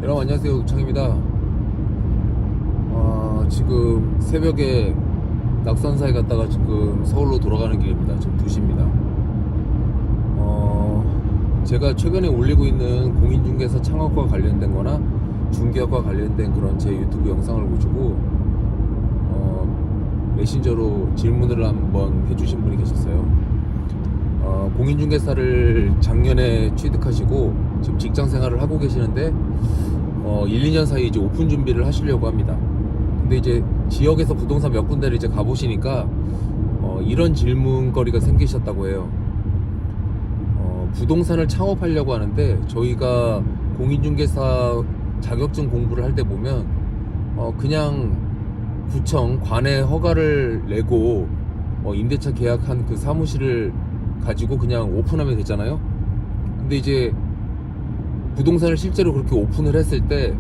여러분 안녕하세요, 우창입니다. 지금 새벽에 낙산사에 갔다가 지금 서울로 돌아가는 길입니다. 지금 2시입니다. 제가 최근에 올리고 있는 공인중개사 창업과 관련된 거나 중개업과 관련된 그런 제 유튜브 영상을 보시고 메신저로 질문을 한번 해주신 분이 계셨어요. 공인중개사를 작년에 취득하시고 지금 직장 생활을 하고 계시는데 1, 2년 사이 이제 오픈 준비를 하시려고 합니다. 근데 이제 지역에서 부동산 몇 군데를 이제 가보시니까 이런 질문거리가 생기셨다고 해요. 부동산을 창업하려고 하는데 저희가 공인중개사 자격증 공부를 할 때 보면 그냥 구청 관에 허가를 내고 임대차 계약한 그 사무실을 가지고 그냥 오픈하면 되잖아요. 근데 이제 부동산을 실제로 그렇게 오픈을 했을 때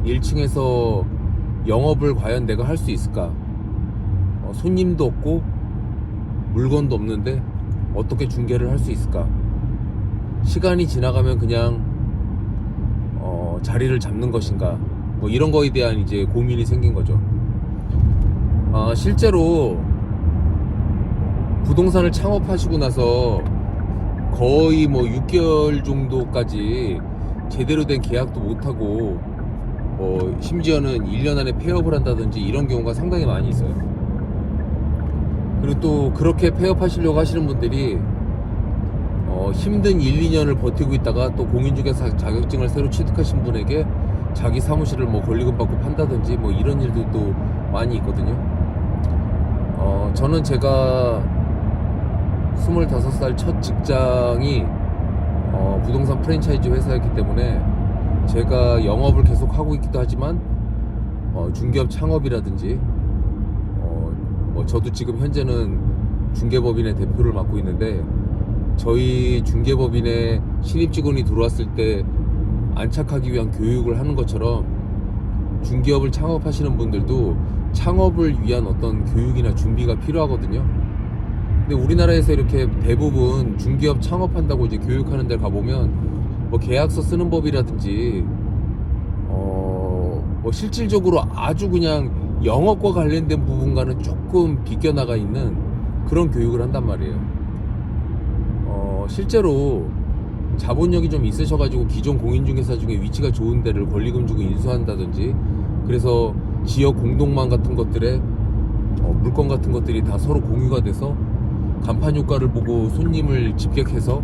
1층에서 영업을 과연 내가 할 수 있을까? 손님도 없고 물건도 없는데 어떻게 중개를 할 수 있을까? 시간이 지나가면 그냥 자리를 잡는 것인가? 뭐 이런 거에 대한 이제 고민이 생긴 거죠. 실제로 부동산을 창업하시고 나서 거의 뭐 6개월 정도까지 제대로 된 계약도 못하고 심지어는 1년 안에 폐업을 한다든지 이런 경우가 상당히 많이 있어요. 그리고 또 그렇게 폐업하시려고 하시는 분들이 힘든 1, 2년을 버티고 있다가 또 공인중개사 자격증을 새로 취득하신 분에게 자기 사무실을 뭐 권리금 받고 판다든지 뭐 이런 일들도 많이 있거든요. 저는 제가 25살 첫 직장이 부동산 프랜차이즈 회사였기 때문에 제가 영업을 계속 하고 있기도 하지만 중개업 창업이라든지 저도 지금 현재는 중개법인의 대표를 맡고 있는데 저희 중개법인의 신입 직원이 들어왔을 때 안착하기 위한 교육을 하는 것처럼 중개업을 창업하시는 분들도 창업을 위한 어떤 교육이나 준비가 필요하거든요. 근데 우리나라에서 이렇게 대부분 중개업 창업한다고 이제 교육하는 데 가보면 뭐 계약서 쓰는 법이라든지 뭐 실질적으로 아주 그냥 영업과 관련된 부분과는 조금 비껴나가 있는 그런 교육을 한단 말이에요. 실제로 자본력이 좀 있으셔가지고 기존 공인중개사 중에 위치가 좋은 데를 권리금 주고 인수한다든지 그래서 지역 공동망 같은 것들에 물건 같은 것들이 다 서로 공유가 돼서 간판 효과를 보고 손님을 집객해서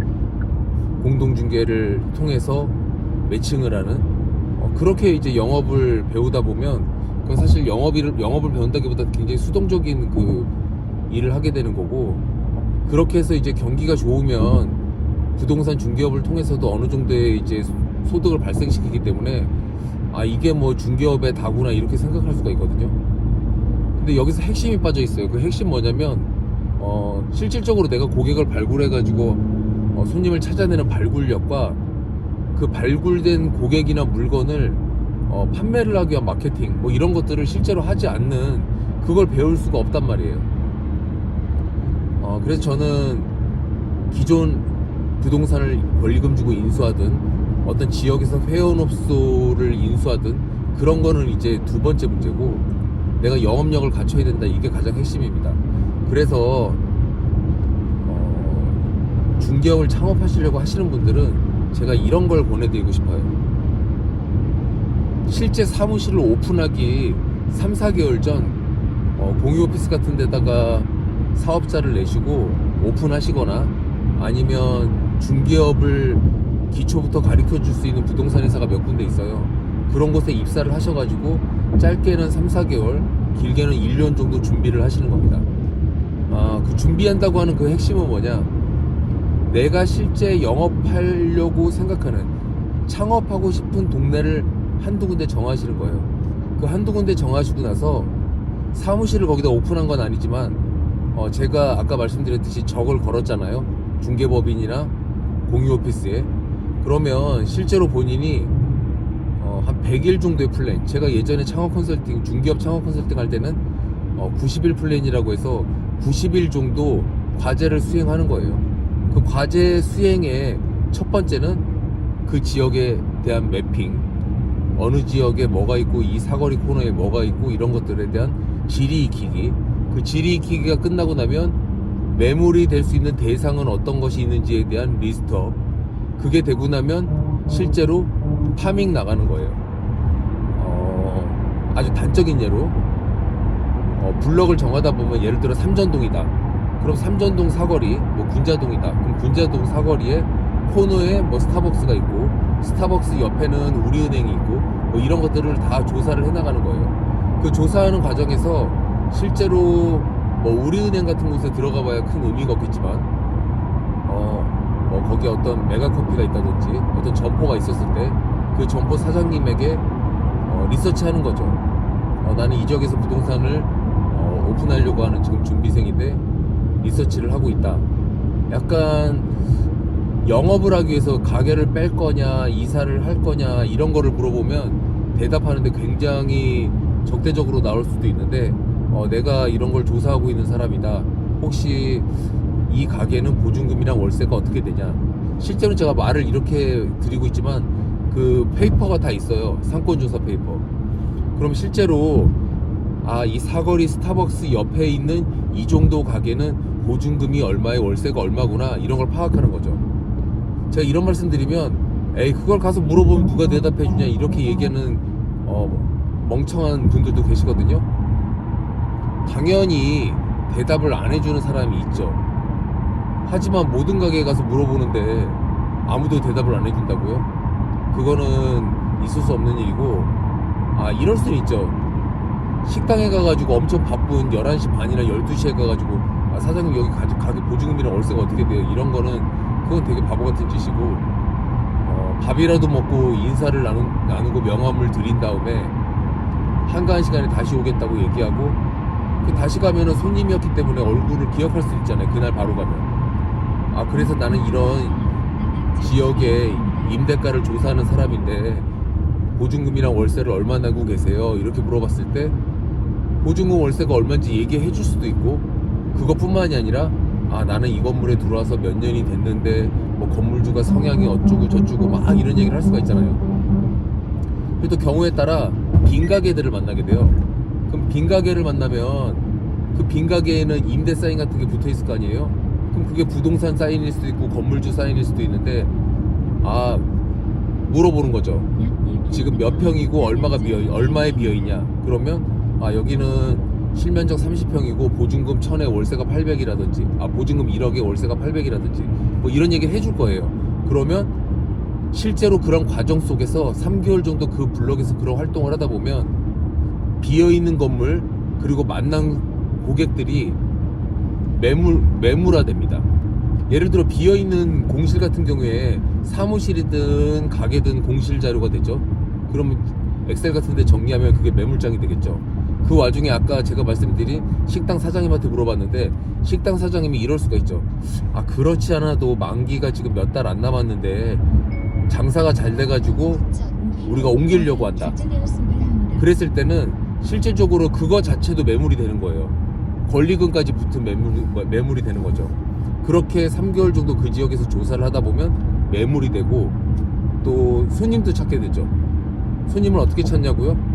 공동중개를 통해서 매칭을 하는 그렇게 이제 영업을 배우다 보면 그건 사실 영업을 배운다기보다 굉장히 수동적인 그 일을 하게 되는 거고 그렇게 해서 이제 경기가 좋으면 부동산 중개업을 통해서도 어느 정도의 이제 소득을 발생시키기 때문에 이게 뭐 중개업의 다구나 이렇게 생각할 수가 있거든요. 근데 여기서 핵심이 빠져 있어요. 그 핵심 뭐냐면 실질적으로 내가 고객을 발굴해가지고 손님을 찾아내는 발굴력과 그 발굴된 고객이나 물건을 판매를 하기 위한 마케팅 뭐 이런 것들을 실제로 하지 않는 그걸 배울 수가 없단 말이에요. 그래서 저는 기존 부동산을 권리금 주고 인수하든 어떤 지역에서 회원업소를 인수하든 그런 거는 이제 두 번째 문제고 내가 영업력을 갖춰야 된다. 이게 가장 핵심입니다. 그래서 중개업을 창업하시려고 하시는 분들은 제가 이런 걸 권해드리고 싶어요. 실제 사무실을 오픈하기 3, 4개월 전 공유 오피스 같은 데다가 사업자를 내시고 오픈하시거나 아니면 중개업을 기초부터 가르쳐 줄 수 있는 부동산 회사가 몇 군데 있어요. 그런 곳에 입사를 하셔가지고 짧게는 3, 4개월 길게는 1년 정도 준비를 하시는 겁니다. 그 준비한다고 하는 그 핵심은 뭐냐, 내가 실제 영업하려고 생각하는 창업하고 싶은 동네를 한두 군데 정하시는 거예요. 그 한두 군데 정하시고 나서 사무실을 거기다 오픈한 건 아니지만 제가 아까 말씀드렸듯이 적을 걸었잖아요. 중개법인이나 공유 오피스에. 그러면 실제로 본인이 한 100일 정도의 플랜, 제가 예전에 창업 컨설팅, 중개업 창업 컨설팅 할 때는 90일 플랜이라고 해서 90일 정도 과제를 수행하는 거예요. 그 과제 수행의 첫 번째는 그 지역에 대한 매핑, 어느 지역에 뭐가 있고 이 사거리 코너에 뭐가 있고 이런 것들에 대한 지리 익히기. 그 지리 익히기가 끝나고 나면 매물이 될 수 있는 대상은 어떤 것이 있는지에 대한 리스트업. 그게 되고 나면 실제로 파밍 나가는 거예요. 아주 단적인 예로 블럭을 정하다 보면 예를 들어 삼전동이다. 그럼 삼전동 사거리, 뭐 군자동이다. 그럼 군자동 사거리에 코너에 뭐 스타벅스가 있고 스타벅스 옆에는 우리은행이 있고 뭐 이런 것들을 다 조사를 해나가는 거예요. 그 조사하는 과정에서 실제로 뭐 우리은행 같은 곳에 들어가 봐야 큰 의미가 없겠지만 뭐 거기에 어떤 메가커피가 있다든지 어떤 점포가 있었을 때 그 점포 사장님에게 리서치하는 거죠. 나는 이 지역에서 부동산을 오픈하려고 하는 지금 준비생인데 리서치를 하고 있다. 약간 영업을 하기 위해서 가게를 뺄 거냐 이사를 할 거냐 이런 거를 물어보면 대답하는데 굉장히 적대적으로 나올 수도 있는데 내가 이런 걸 조사하고 있는 사람이다. 혹시 이 가게는 보증금이랑 월세가 어떻게 되냐. 실제로 제가 말을 이렇게 드리고 있지만 그 페이퍼가 다 있어요. 상권조사 페이퍼. 그럼 실제로 이 사거리 스타벅스 옆에 있는 이 정도 가게는 보증금이 얼마에 월세가 얼마구나 이런 걸 파악하는 거죠. 제가 이런 말씀 드리면 에이 그걸 가서 물어보면 누가 대답해 주냐 이렇게 얘기하는 멍청한 분들도 계시거든요. 당연히 대답을 안 해주는 사람이 있죠. 하지만 모든 가게에 가서 물어보는데 아무도 대답을 안 해준다고요? 그거는 있을 수 없는 일이고 이럴 수는 있죠. 식당에 가가지고 엄청 바쁜 11시 반이나 12시에 가가지고 사장님 여기 가게 보증금이랑 월세가 어떻게 돼요? 이런 거는 그건 되게 바보 같은 짓이고 밥이라도 먹고 인사를 나누고 명함을 드린 다음에 한가한 시간에 다시 오겠다고 얘기하고 다시 가면은 손님이었기 때문에 얼굴을 기억할 수 있잖아요. 그날 바로 가면. 그래서 나는 이런 지역에 임대가를 조사하는 사람인데 보증금이랑 월세를 얼마 내고 계세요? 이렇게 물어봤을 때 보증금 월세가 얼마인지 얘기해 줄 수도 있고 그것뿐만이 아니라 나는 이 건물에 들어와서 몇 년이 됐는데 뭐 건물주가 성향이 어쩌고 저쩌고 막 이런 얘기를 할 수가 있잖아요. 그리고 또 경우에 따라 빈 가게들을 만나게 돼요. 그럼 빈 가게를 만나면 그 빈 가게에는 임대 사인 같은 게 붙어 있을 거 아니에요? 그럼 그게 부동산 사인일 수도 있고 건물주 사인일 수도 있는데 물어보는 거죠. 지금 몇 평이고 얼마에 비어있냐. 그러면 여기는 실면적 30평이고 보증금 1000에 월세가 800이라든지 보증금 1억에 월세가 800이라든지 뭐 이런 얘기를 해줄 거예요. 그러면 실제로 그런 과정 속에서 3개월 정도 그 블럭에서 그런 활동을 하다 보면 비어있는 건물 그리고 만난 고객들이 매물화됩니다. 예를 들어 비어있는 공실 같은 경우에 사무실이든 가게든 공실 자료가 되죠. 그러면 엑셀 같은 데 정리하면 그게 매물장이 되겠죠. 그 와중에 아까 제가 말씀드린 식당 사장님한테 물어봤는데 식당 사장님이 이럴 수가 있죠. 그렇지 않아도 만기가 지금 몇 달 안 남았는데 장사가 잘 돼가지고 우리가 옮기려고 한다. 그랬을 때는 실질적으로 그거 자체도 매물이 되는 거예요. 권리금까지 붙은 매물이 되는 거죠. 그렇게 3개월 정도 그 지역에서 조사를 하다 보면 매물이 되고 또 손님도 찾게 되죠. 손님을 어떻게 찾냐고요?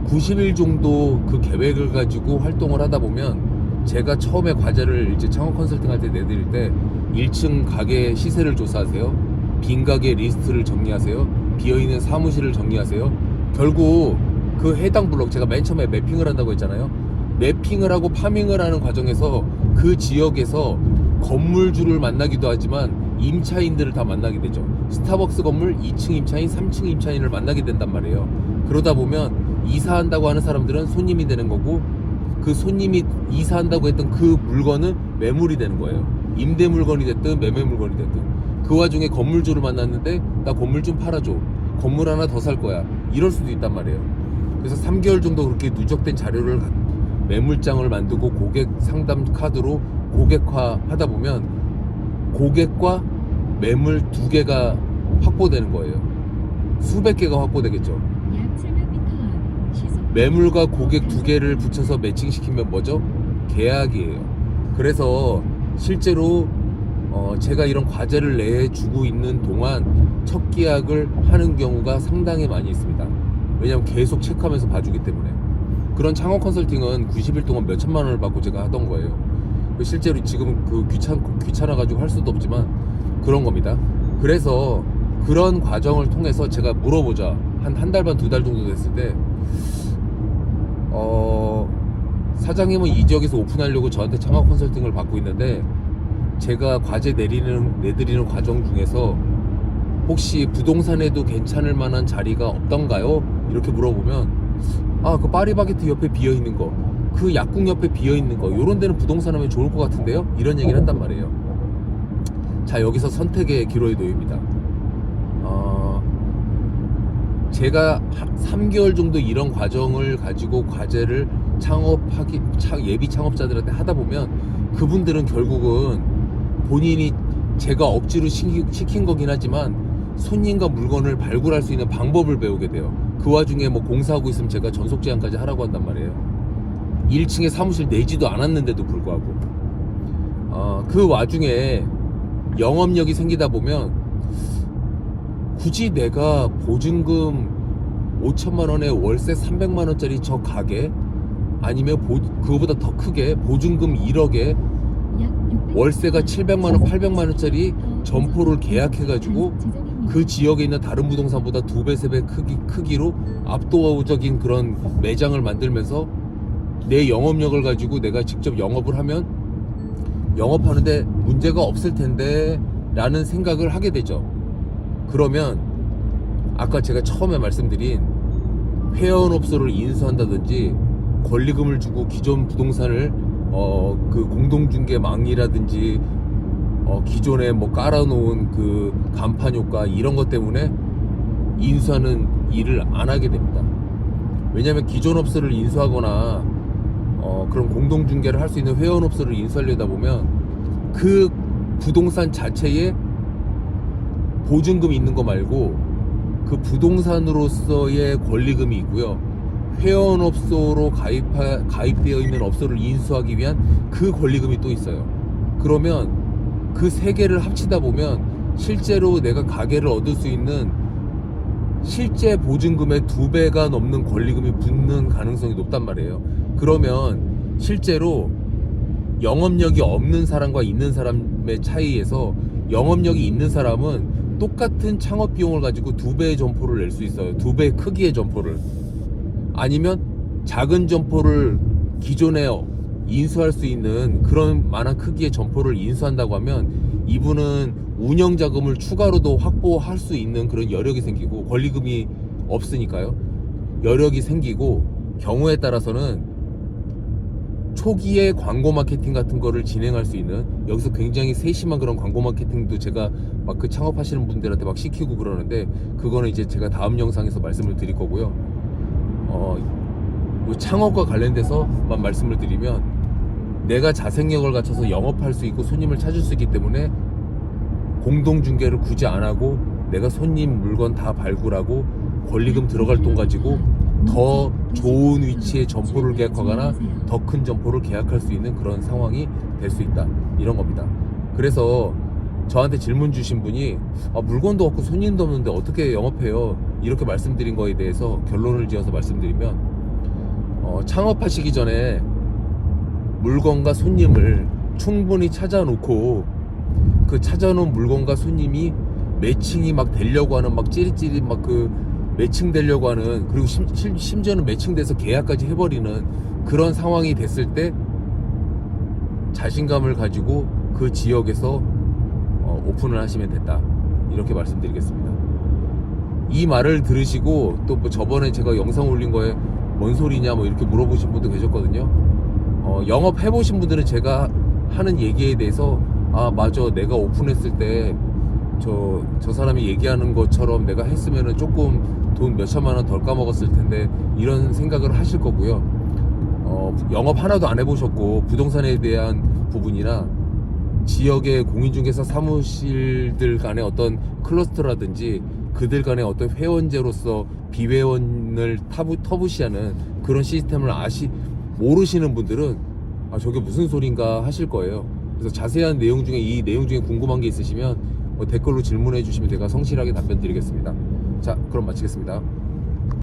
90일 정도 그 계획을 가지고 활동을 하다 보면 제가 처음에 과제를 이제 창업 컨설팅 할 때 내드릴 때 1층 가게 시세를 조사하세요. 빈 가게 리스트를 정리하세요. 비어있는 사무실을 정리하세요. 결국 그 해당 블록 제가 맨 처음에 매핑을 한다고 했잖아요. 매핑을 하고 파밍을 하는 과정에서 그 지역에서 건물주를 만나기도 하지만 임차인들을 다 만나게 되죠. 스타벅스 건물 2층 임차인, 3층 임차인을 만나게 된단 말이에요. 그러다 보면 이사한다고 하는 사람들은 손님이 되는 거고 그 손님이 이사한다고 했던 그 물건은 매물이 되는 거예요. 임대 물건이 됐든 매매 물건이 됐든. 그 와중에 건물주를 만났는데 나 건물 좀 팔아줘. 건물 하나 더 살 거야. 이럴 수도 있단 말이에요. 그래서 3개월 정도 그렇게 누적된 자료를 매물장을 만들고 고객 상담 카드로 고객화 하다 보면 고객과 매물 2개가 확보되는 거예요. 수백 개가 확보되겠죠. 매물과 고객 2개를 붙여서 매칭시키면 뭐죠? 계약이에요. 그래서 실제로 제가 이런 과제를 내주고 있는 동안 첫 계약을 하는 경우가 상당히 많이 있습니다. 왜냐하면 계속 체크하면서 봐주기 때문에. 그런 창업 컨설팅은 90일 동안 몇 천만 원을 받고 제가 하던 거예요. 실제로 지금 귀찮아가지고 할 수도 없지만 그런 겁니다. 그래서 그런 과정을 통해서 제가 물어보자. 한 달 반, 2달 정도 됐을 때, 사장님은 이 지역에서 오픈하려고 저한테 창업 컨설팅을 받고 있는데, 제가 과제 내드리는 과정 중에서 혹시 부동산에도 괜찮을 만한 자리가 없던가요? 이렇게 물어보면, 그 파리바게트 옆에 비어있는 거, 그 약국 옆에 비어있는 거, 요런 데는 부동산 하면 좋을 것 같은데요? 이런 얘기를 한단 말이에요. 자, 여기서 선택의 기로에 놓입니다. 제가 3개월 정도 이런 과정을 가지고 과제를 예비 창업자들한테 하다 보면 그분들은 결국은 본인이 제가 억지로 시킨 거긴 하지만 손님과 물건을 발굴할 수 있는 방법을 배우게 돼요. 그 와중에 뭐 공사하고 있으면 제가 전속 제한까지 하라고 한단 말이에요. 1층에 사무실 내지도 않았는데도 불구하고. 그 와중에 영업력이 생기다 보면 굳이 내가 보증금 5천만 원에 월세 300만 원짜리 저 가게, 아니면 그거보다 더 크게 보증금 1억에 월세가 700만 원, 800만 원짜리 점포를 계약해가지고 그 지역에 있는 다른 부동산보다 2배, 3배 크기로 압도적인 그런 매장을 만들면서 내 영업력을 가지고 내가 직접 영업을 하면 영업하는데 문제가 없을 텐데 라는 생각을 하게 되죠. 그러면 아까 제가 처음에 말씀드린 회원업소를 인수한다든지 권리금을 주고 기존 부동산을 그 공동중개망이라든지 기존에 뭐 깔아놓은 그 간판 효과 이런 것 때문에 인수하는 일을 안 하게 됩니다. 왜냐하면 기존 업소를 인수하거나 그런 공동중개를 할 수 있는 회원업소를 인수하려다 보면 그 부동산 자체에 보증금이 있는 거 말고 그 부동산으로서의 권리금이 있고요. 회원업소로 가입되어 있는 업소를 인수하기 위한 그 권리금이 또 있어요. 그러면 그 세 개를 합치다 보면 실제로 내가 가게를 얻을 수 있는 실제 보증금의 2배가 넘는 권리금이 붙는 가능성이 높단 말이에요. 그러면 실제로 영업력이 없는 사람과 있는 사람의 차이에서 영업력이 있는 사람은 똑같은 창업 비용을 가지고 2배의 점포를 낼 수 있어요. 2배 크기의 점포를. 아니면 작은 점포를 기존에 인수할 수 있는 그런 만한 크기의 점포를 인수한다고 하면 이분은 운영 자금을 추가로도 확보할 수 있는 그런 여력이 생기고, 권리금이 없으니까요. 여력이 생기고, 경우에 따라서는 초기에 광고 마케팅 같은 거를 진행할 수 있는, 여기서 굉장히 세심한 그런 광고 마케팅도 제가 막 그 창업하시는 분들한테 막 시키고 그러는데, 그거는 이제 제가 다음 영상에서 말씀을 드릴 거고요. 창업과 관련돼서만 말씀을 드리면, 내가 자생력을 갖춰서 영업할 수 있고 손님을 찾을 수 있기 때문에 공동중개를 굳이 안 하고 내가 손님 물건 다 발굴하고 권리금 들어갈 돈 가지고 더 좋은 위치의 점포를 계약하거나 더 큰 점포를 계약할 수 있는 그런 상황이 될 수 있다, 이런 겁니다. 그래서 저한테 질문 주신 분이 물건도 없고 손님도 없는데 어떻게 영업해요? 이렇게 말씀드린 거에 대해서 결론을 지어서 말씀드리면, 창업하시기 전에 물건과 손님을 충분히 찾아놓고 그 찾아놓은 물건과 손님이 매칭이 막 되려고 하는, 막 찌릿찌릿 막 그 매칭 되려고 하는, 그리고 심지어는 매칭돼서 계약까지 해버리는 그런 상황이 됐을 때 자신감을 가지고 그 지역에서 오픈을 하시면 됐다, 이렇게 말씀드리겠습니다. 이 말을 들으시고 또 뭐 저번에 제가 영상 올린 거에 뭔 소리냐 뭐 이렇게 물어보신 분도 계셨거든요. 영업 해보신 분들은 제가 하는 얘기에 대해서 맞아, 내가 오픈했을 때 저 사람이 얘기하는 것처럼 내가 했으면은 조금 돈 몇천만 원 덜 까먹었을 텐데, 이런 생각을 하실 거고요. 영업 하나도 안 해보셨고 부동산에 대한 부분이나 지역의 공인중개사 사무실들 간의 어떤 클러스터라든지 그들 간의 어떤 회원제로서 비회원을 터부시하는 그런 시스템을 모르시는 분들은 저게 무슨 소린가 하실 거예요. 그래서 자세한 내용 중에 이 내용 중에 궁금한 게 있으시면 댓글로 질문해 주시면 제가 성실하게 답변 드리겠습니다. 자, 그럼 마치겠습니다.